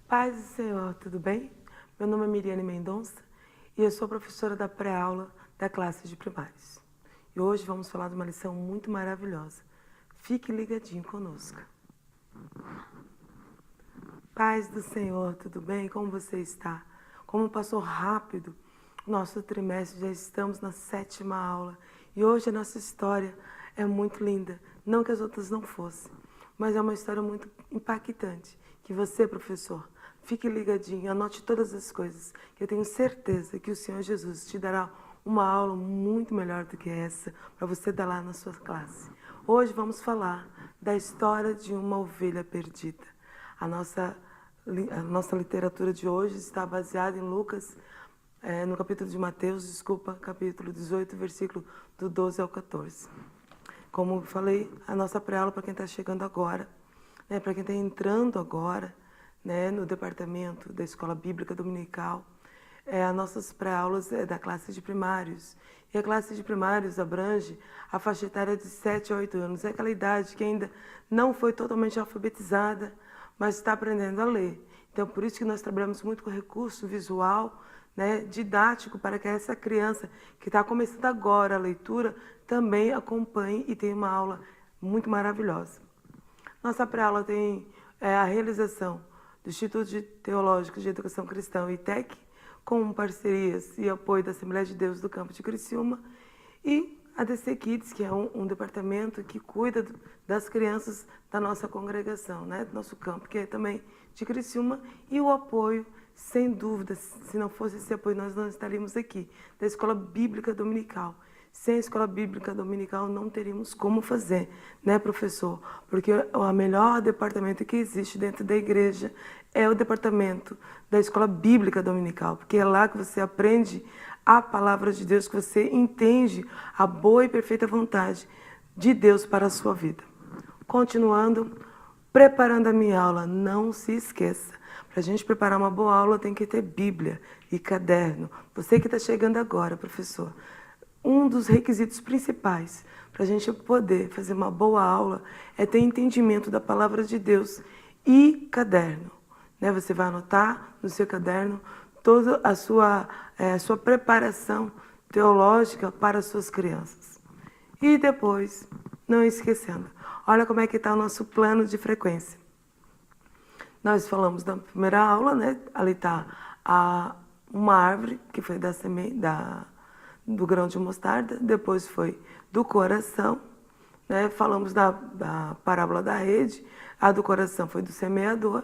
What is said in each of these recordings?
Paz do Senhor, tudo bem? Meu nome é Miriane Mendonça e eu sou professora da pré-aula da classe de primários. E hoje vamos falar de uma lição muito maravilhosa. Fique ligadinho conosco. Paz do Senhor, tudo bem? Como você está? Como passou rápido o nosso trimestre, já estamos na 7ª aula. E hoje a nossa história é muito linda. Não que as outras não fossem, mas é uma história muito impactante. Que você, professor, fique ligadinho, anote todas as coisas, que eu tenho certeza que o Senhor Jesus te dará uma aula muito melhor do que essa, para você dar lá na sua classe. Hoje vamos falar da história de uma ovelha perdida. A nossa literatura de hoje está baseada em Lucas, no capítulo de Mateus, capítulo 18, versículo do 12 ao 14. Como eu falei, a nossa pré-aula para quem está chegando agora, né, para quem está entrando agora, né, no departamento da Escola Bíblica Dominical, as nossas pré-aulas é da classe de primários. E a classe de primários abrange a faixa etária de 7 a 8 anos. É aquela idade que ainda não foi totalmente alfabetizada, mas está aprendendo a ler. Então, por isso que nós trabalhamos muito com recurso visual, né, didático, para que essa criança que está começando agora a leitura também acompanhe e tenha uma aula muito maravilhosa. Nossa pré-aula tem a realização do Instituto Teológico de Educação Cristã, ITEC, com parcerias e apoio da Assembleia de Deus do Campo de Criciúma, e a DC Kids, que é um departamento que cuida das crianças da nossa congregação, né, do nosso campo, que é também de Criciúma, e o apoio, sem dúvida, se não fosse esse apoio, nós não estaríamos aqui, da Escola Bíblica Dominical. Sem a Escola Bíblica Dominical não teríamos como fazer, né, professor? Porque o melhor departamento que existe dentro da igreja é o departamento da Escola Bíblica Dominical, porque é lá que você aprende a palavra de Deus, que você entende a boa e perfeita vontade de Deus para a sua vida. Continuando, preparando a minha aula, não se esqueça. Para a gente preparar uma boa aula tem que ter Bíblia e caderno. Você que está chegando agora, professor, um dos requisitos principais para a gente poder fazer uma boa aula é ter entendimento da palavra de Deus e caderno. Né? Você vai anotar no seu caderno toda a sua preparação teológica para as suas crianças. E depois, não esquecendo, olha como é que está o nosso plano de frequência. Nós falamos na primeira aula, né? Ali está uma árvore que foi do grão de mostarda, depois foi do coração, né? Falamos da parábola da rede, a do coração foi do semeador,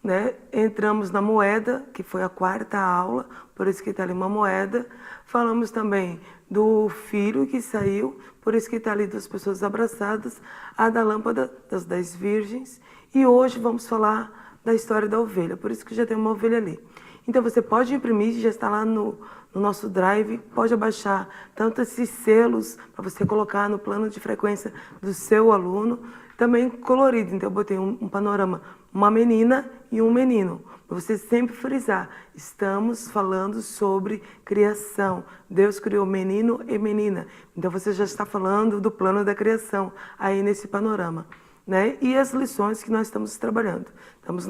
né? Entramos na moeda, que foi a 4ª aula, por isso que está ali uma moeda. Falamos também do filho que saiu, por isso que está ali 2 pessoas abraçadas, a da lâmpada das 10 virgens, e hoje vamos falar da história da ovelha, por isso que já tem uma ovelha ali. Então você pode imprimir, já está lá no nosso Drive, pode abaixar tanto esses selos para você colocar no plano de frequência do seu aluno, também colorido. Então eu botei um panorama, uma menina e um menino, para você sempre frisar, estamos falando sobre criação. Deus criou menino e menina, então você já está falando do plano da criação aí nesse panorama. Né? E as lições que nós estamos trabalhando. Vamos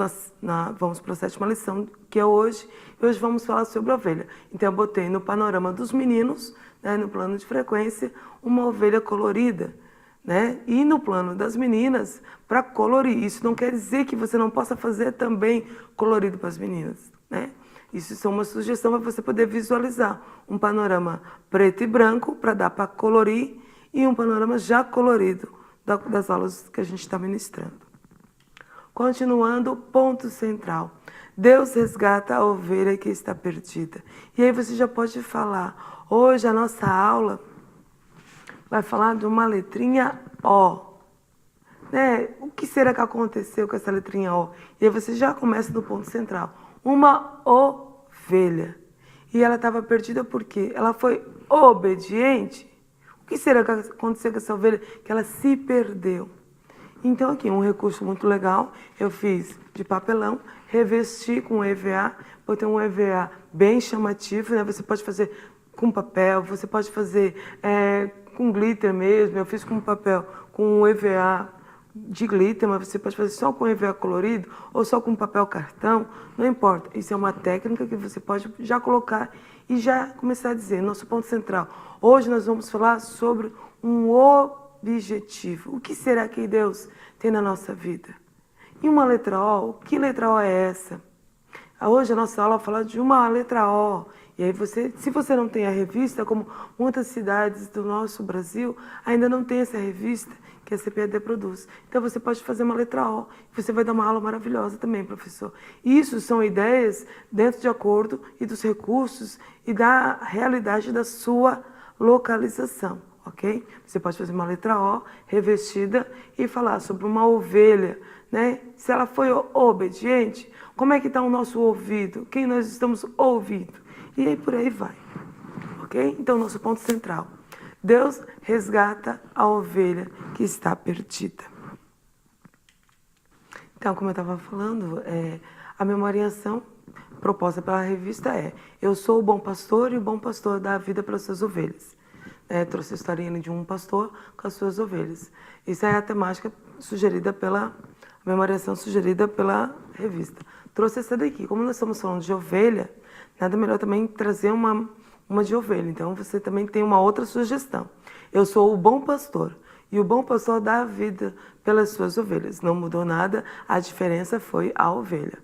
para a 7ª lição, que é hoje, e hoje vamos falar sobre a ovelha. Então eu botei no panorama dos meninos, né, no plano de frequência, uma ovelha colorida, né? E no plano das meninas, para colorir. Isso não quer dizer que você não possa fazer também colorido para as meninas, né? Isso é uma sugestão para você poder visualizar um panorama preto e branco, para dar para colorir, e um panorama já colorido, das aulas que a gente está ministrando. Continuando, ponto central. Deus resgata a ovelha que está perdida. E aí você já pode falar, hoje a nossa aula vai falar de uma letrinha O. Né? O que será que aconteceu com essa letrinha O? E aí você já começa no ponto central. Uma ovelha. E ela estava perdida porque ela foi obediente. O que será que aconteceu com essa ovelha? Que ela se perdeu. Então aqui, um recurso muito legal, eu fiz de papelão, revesti com EVA, botei um EVA bem chamativo, né? Você pode fazer com papel, você pode fazer com glitter mesmo, eu fiz com papel, com EVA de glitter, mas você pode fazer só com EVA colorido ou só com papel cartão, não importa. Isso é uma técnica que você pode já colocar e já começar a dizer, nosso ponto central. Hoje nós vamos falar sobre um objetivo. O que será que Deus tem na nossa vida? E uma letra O, que letra O é essa? Hoje a nossa aula fala de uma letra O. E aí se você não tem a revista, como muitas cidades do nosso Brasil ainda não tem essa revista que a CPAD produz. Então você pode fazer uma letra O. Você vai dar uma aula maravilhosa também, professor. Isso são ideias dentro de acordo e dos recursos e da realidade da sua localização, ok? Você pode fazer uma letra O revestida e falar sobre uma ovelha, né? Se ela foi obediente, como é que está o nosso ouvido? Quem nós estamos ouvindo? E aí por aí vai, ok? Então, nosso ponto central. Deus resgata a ovelha que está perdida. Então, como eu estava falando, a memoriação proposta pela revista é: eu sou o bom pastor e o bom pastor dá a vida pelas suas ovelhas. Trouxe a historinha de um pastor com as suas ovelhas. Isso é a temática sugerida a memoriação sugerida pela revista. Trouxe essa daqui. Como nós estamos falando de ovelha, nada melhor também trazer uma de ovelha. Então, você também tem uma outra sugestão. Eu sou o bom pastor. E o bom pastor dá a vida pelas suas ovelhas. Não mudou nada, a diferença foi a ovelha.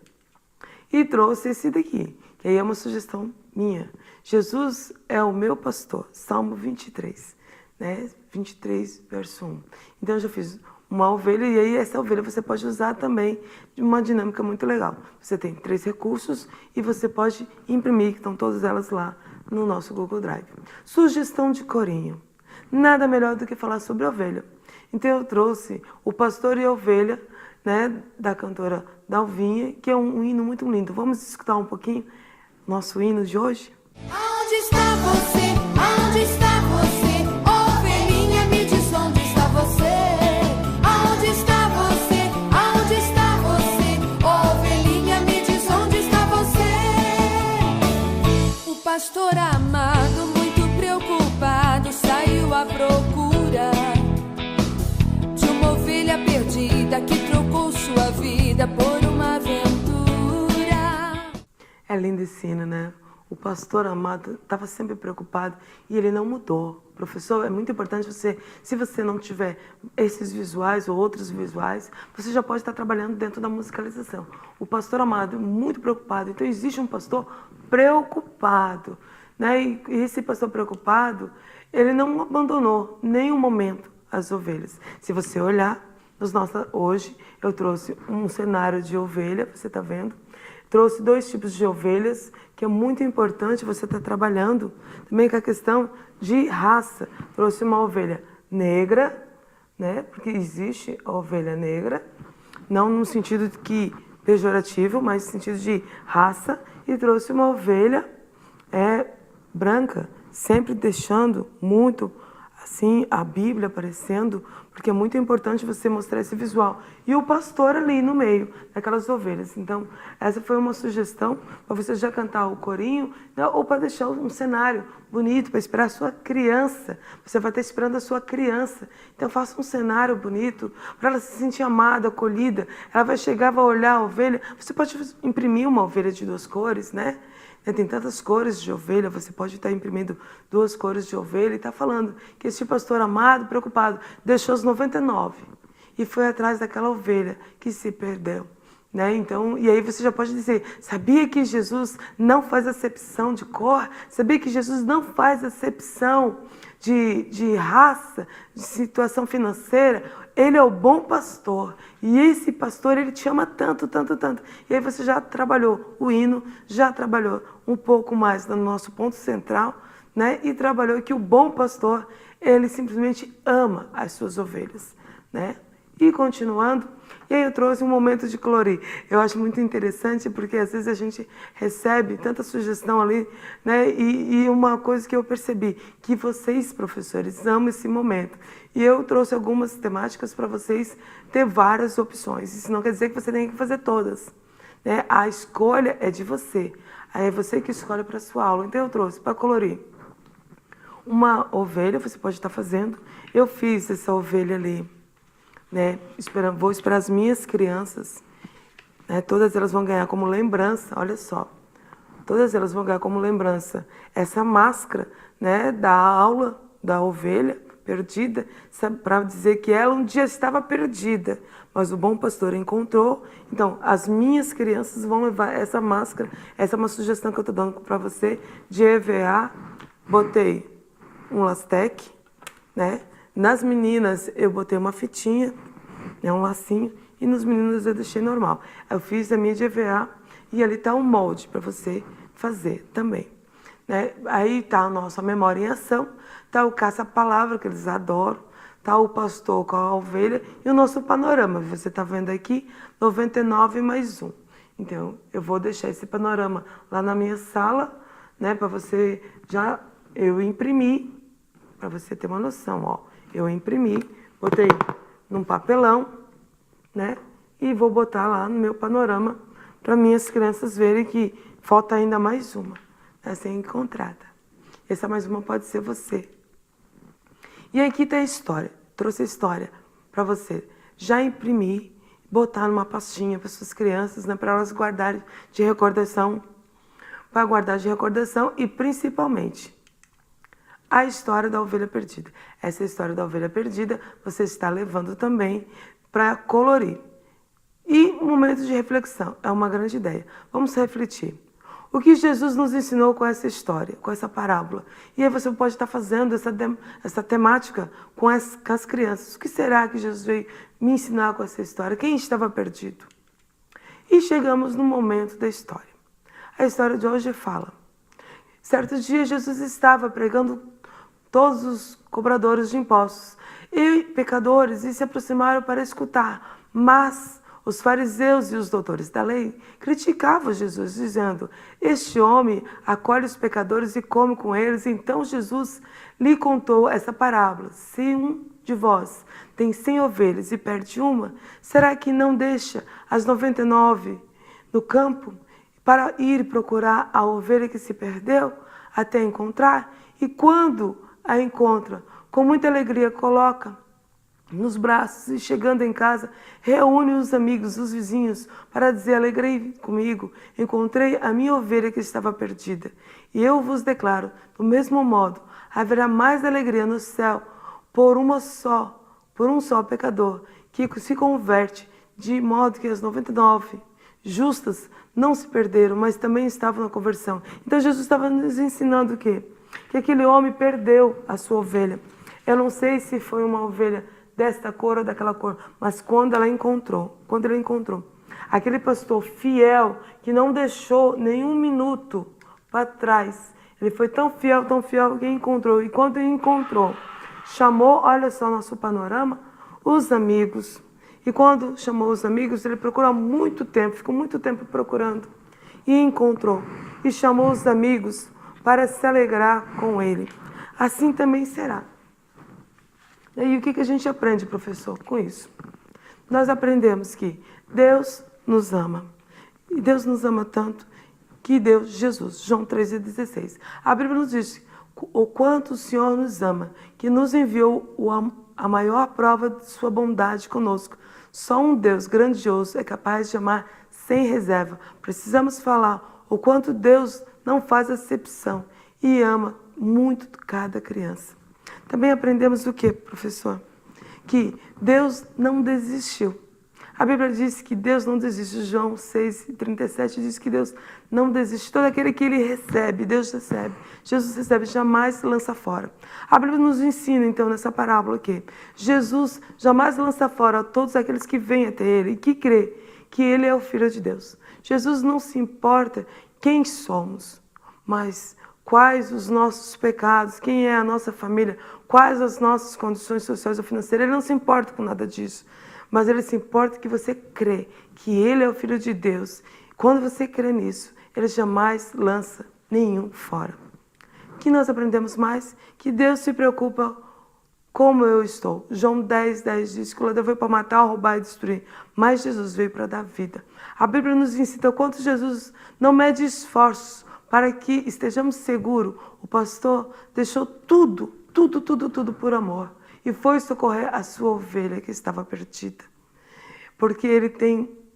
E trouxe esse daqui, que aí é uma sugestão minha. Jesus é o meu pastor. Salmo 23, né? 23, verso 1. Então, eu já fiz uma ovelha, e aí essa ovelha você pode usar também de uma dinâmica muito legal. Você tem 3 recursos e você pode imprimir, que estão todas elas lá no nosso Google Drive. Sugestão de corinho. Nada melhor do que falar sobre ovelha. Então eu trouxe O Pastor e a Ovelha, né, da cantora Dalvinha, que é um hino muito lindo. Vamos escutar um pouquinho nosso hino de hoje? Onde está você? Onde está você? Ovelhinha, me diz onde está você? Onde está você? Onde está você? Ovelhinha, me diz onde está você? O pastor amado, muito preocupado, saiu à procura de uma ovelha perdida que trocou sua vida por uma aventura. É lindo esse hino, né? O pastor amado estava sempre preocupado e ele não mudou. Professor, é muito importante se você não tiver esses visuais ou outros visuais, você já pode estar trabalhando dentro da musicalização. O pastor amado, muito preocupado. Então, existe um pastor preocupado, né? E esse pastor preocupado, ele não abandonou nenhum momento as ovelhas. Se você olhar, hoje eu trouxe um cenário de ovelha, você está vendo? Trouxe 2 tipos de ovelhas, que é muito importante você estar trabalhando também com a questão de raça. Trouxe uma ovelha negra, né? Porque existe a ovelha negra, não no sentido que pejorativo, mas no sentido de raça. E trouxe uma ovelha branca, sempre deixando muito assim a Bíblia aparecendo, porque é muito importante você mostrar esse visual. E o pastor ali no meio daquelas ovelhas. Então, essa foi uma sugestão para você já cantar o corinho, né? Ou para deixar um cenário bonito, para esperar a sua criança. Você vai estar esperando a sua criança. Então, faça um cenário bonito para ela se sentir amada, acolhida. Ela vai chegar, vai olhar a ovelha. Você pode imprimir uma ovelha de 2 cores, né? Tem tantas cores de ovelha, você pode estar imprimindo 2 cores de ovelha e está falando que esse pastor amado, preocupado, deixou os 99 e foi atrás daquela ovelha que se perdeu, né? Então, e aí você já pode dizer, sabia que Jesus não faz acepção de cor? Sabia que Jesus não faz acepção de raça, de situação financeira? Ele é o bom pastor. E esse pastor, ele te ama tanto, tanto, tanto. E aí você já trabalhou o hino, já trabalhou um pouco mais no nosso ponto central, né? E trabalhou que o bom pastor, ele simplesmente ama as suas ovelhas, né? E continuando, e aí eu trouxe um momento de colorir. Eu acho muito interessante porque às vezes a gente recebe tanta sugestão ali, né? E uma coisa que eu percebi, que vocês, professores, amam esse momento. E eu trouxe algumas temáticas para vocês ter várias opções. Isso não quer dizer que você tenha que fazer todas, né? A escolha é de você. Aí é você que escolhe para a sua aula. Então eu trouxe para colorir uma ovelha, você pode estar fazendo. Eu fiz essa ovelha ali né? Vou esperar as minhas crianças, né? Todas elas vão ganhar como lembrança, olha só. Todas elas vão ganhar como lembrança essa máscara, né, da aula da ovelha perdida, para dizer que ela um dia estava perdida, mas o bom pastor encontrou. Então, as minhas crianças vão levar essa máscara. Essa é uma sugestão que eu estou dando para você, de EVA. Botei um lastec, né? Nas meninas eu botei uma fitinha, né, um lacinho, e nos meninos eu deixei normal. Eu fiz a minha de EVA e ali está um molde para você fazer também, né? Aí está a nossa memória em ação, está o caça-palavra, que eles adoram, está o pastor com a ovelha e o nosso panorama. Você está vendo aqui, 99 mais 1. Então, eu vou deixar esse panorama lá na minha sala, né, para você eu imprimi, para você ter uma noção, ó. Eu imprimi, botei num papelão, né, e vou botar lá no meu panorama para minhas crianças verem que falta ainda mais uma a ser encontrada. Essa mais uma pode ser você. E aqui tem a história. Trouxe a história para você. Já imprimi, botar numa pastinha para suas crianças, né, para elas guardarem de recordação. Para guardar de recordação e principalmente a história da ovelha perdida. Essa história da ovelha perdida você está levando também para colorir. E um momento de reflexão, é uma grande ideia. Vamos refletir. O que Jesus nos ensinou com essa história, com essa parábola? E aí você pode estar fazendo essa temática com as crianças. O que será que Jesus veio me ensinar com essa história? Quem estava perdido? E chegamos no momento da história. A história de hoje fala. Certo dia, Jesus estava pregando todos os cobradores de impostos e pecadores e se aproximaram para escutar, mas os fariseus e os doutores da lei criticavam Jesus, dizendo: este homem acolhe os pecadores e come com eles. Então Jesus lhe contou essa parábola: se um de vós tem 100 ovelhas e perde uma, será que não deixa as 99 no campo para ir procurar a ovelha que se perdeu até encontrar? E quando a encontra, com muita alegria coloca nos braços e, chegando em casa, reúne os amigos, os vizinhos, para dizer: alegrei comigo, encontrei a minha ovelha que estava perdida. E eu vos declaro, do mesmo modo, haverá mais alegria no céu por um só pecador que se converte, de modo que as 99 justas não se perderam, mas também estavam na conversão. Então Jesus estava nos ensinando o quê? Que aquele homem perdeu a sua ovelha. Eu não sei se foi uma ovelha desta cor ou daquela cor, mas quando ele encontrou, aquele pastor fiel, que não deixou nenhum minuto para trás, ele foi tão fiel que encontrou. E quando ele encontrou, chamou, olha só nosso panorama, os amigos. E quando chamou os amigos, ele procurou muito tempo, ficou muito tempo procurando, e encontrou. E chamou os amigos para se alegrar com ele. Assim também será. E aí, o que a gente aprende, professor, com isso? Nós aprendemos que Deus nos ama. E Deus nos ama tanto que deu Jesus. João 3,16. A Bíblia nos diz o quanto o Senhor nos ama, que nos enviou a maior prova de sua bondade conosco. Só um Deus grandioso é capaz de amar sem reserva. Precisamos falar o quanto Deus não faz acepção e ama muito cada criança. Também aprendemos o que, professor? Que Deus não desistiu. A Bíblia diz que Deus não desiste. João 6,37 diz que Deus não desiste. Todo aquele que Ele recebe, Deus recebe. Jesus recebe, jamais lança fora. A Bíblia nos ensina, então, nessa parábola que Jesus jamais lança fora todos aqueles que vêm até Ele e que crê que Ele é o Filho de Deus. Jesus não se importa quem somos, mas quais os nossos pecados, quem é a nossa família, quais as nossas condições sociais ou financeiras. Ele não se importa com nada disso, mas Ele se importa que você crê que Ele é o Filho de Deus. Quando você crê nisso, Ele jamais lança nenhum fora. Que nós aprendemos mais? Que Deus se preocupa como eu estou. João 10,10 diz que o ladrão veio para matar, roubar e destruir, mas Jesus veio para dar vida. A Bíblia nos ensina o quanto Jesus não mede esforços para que estejamos seguros. O pastor deixou tudo por amor. e foi socorrer a sua ovelha que estava perdida. Porque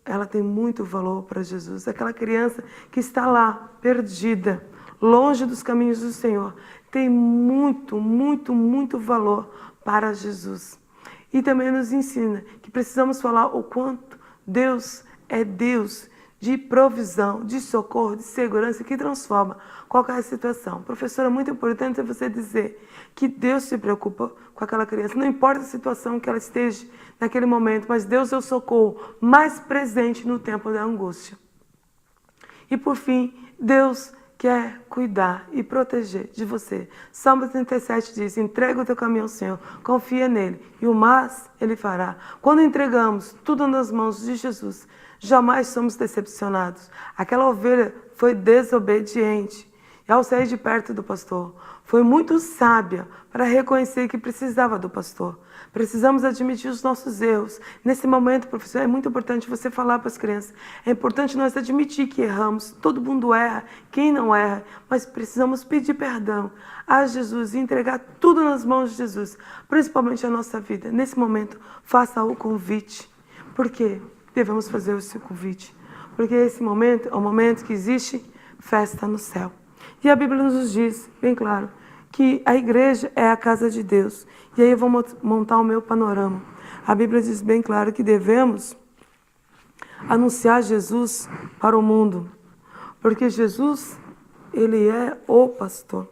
ela tem muito valor para Jesus. Aquela criança que está lá, perdida, longe dos caminhos do Senhor, tem muito, muito, muito valor para Jesus. E também nos ensina que precisamos falar o quanto Deus é Deus de provisão, de socorro, de segurança, que transforma qualquer situação. Professora, é muito importante você dizer que Deus se preocupa com aquela criança. Não importa a situação que ela esteja naquele momento, mas Deus é o socorro mais presente no tempo da angústia. E por fim, Deus quer cuidar e proteger de você. Salmo 37 diz: entrega o teu caminho ao Senhor, confia nele, e o mais ele fará. Quando entregamos tudo nas mãos de Jesus, jamais somos decepcionados. Aquela ovelha foi desobediente, e ao sair de perto do pastor, foi muito sábia para reconhecer que precisava do pastor. Precisamos admitir os nossos erros. Nesse momento, professor, é muito importante você falar para as crianças. É importante nós admitir que erramos. Todo mundo erra, quem não erra. Mas precisamos pedir perdão a Jesus e entregar tudo nas mãos de Jesus, principalmente a nossa vida. Nesse momento, faça o convite. Por quê? Devemos fazer esse convite. Porque esse momento é o momento que existe festa no céu. E a Bíblia nos diz, bem claro, que a igreja é a casa de Deus. E aí eu vou montar o meu panorama. A Bíblia diz bem claro que devemos anunciar Jesus para o mundo. Porque Jesus, ele é o pastor.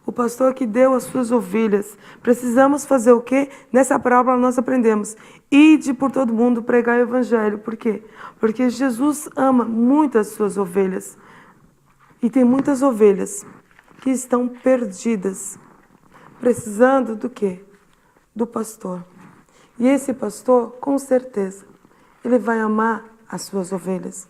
O pastor que deu as suas ovelhas. Precisamos fazer o quê? Nessa parábola nós aprendemos: ide por todo mundo pregar o evangelho. Por quê? Porque Jesus ama muito as suas ovelhas. E tem muitas ovelhas que estão perdidas, precisando do quê? Do pastor. E esse pastor, com certeza, ele vai amar as suas ovelhas.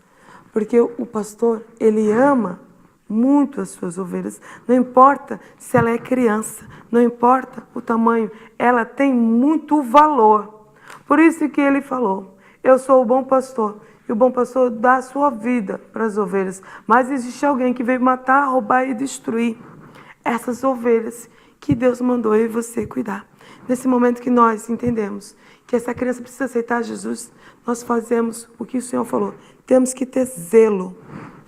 Porque o pastor, ele ama muito as suas ovelhas. Não importa se ela é criança, não importa o tamanho, ela tem muito valor. Por isso que ele falou: eu sou o bom pastor. E o bom pastor dá a sua vida para as ovelhas. Mas existe alguém que veio matar, roubar e destruir essas ovelhas que Deus mandou eu e você cuidar. Nesse momento que nós entendemos que essa criança precisa aceitar Jesus, nós fazemos o que o Senhor falou. Temos que ter zelo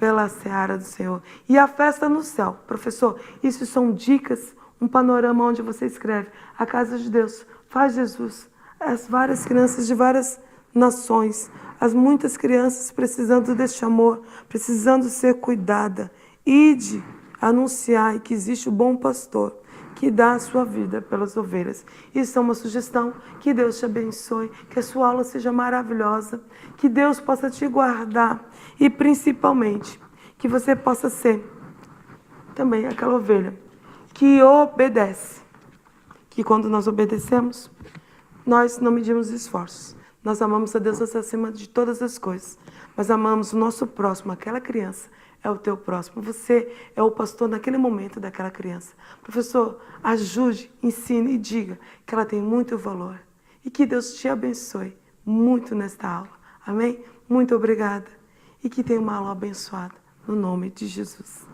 pela seara do Senhor. E a festa no céu. Professor, isso são dicas, um panorama onde você escreve: a casa de Deus faz Jesus. As várias crianças de várias nações, as muitas crianças precisando deste amor, precisando ser cuidada. Ide anunciar que existe o bom pastor que dá a sua vida pelas ovelhas. Isso é uma sugestão. Que Deus te abençoe, que a sua aula seja maravilhosa, que Deus possa te guardar e principalmente que você possa ser também aquela ovelha que obedece. Que quando nós obedecemos, nós não medimos esforços. Nós amamos a Deus acima de todas as coisas, mas amamos o nosso próximo. Aquela criança é o teu próximo. Você é o pastor naquele momento daquela criança. Professor, ajude, ensine e diga que ela tem muito valor. E que Deus te abençoe muito nesta aula. Amém? Muito obrigada. E que tenha uma aula abençoada. No nome de Jesus.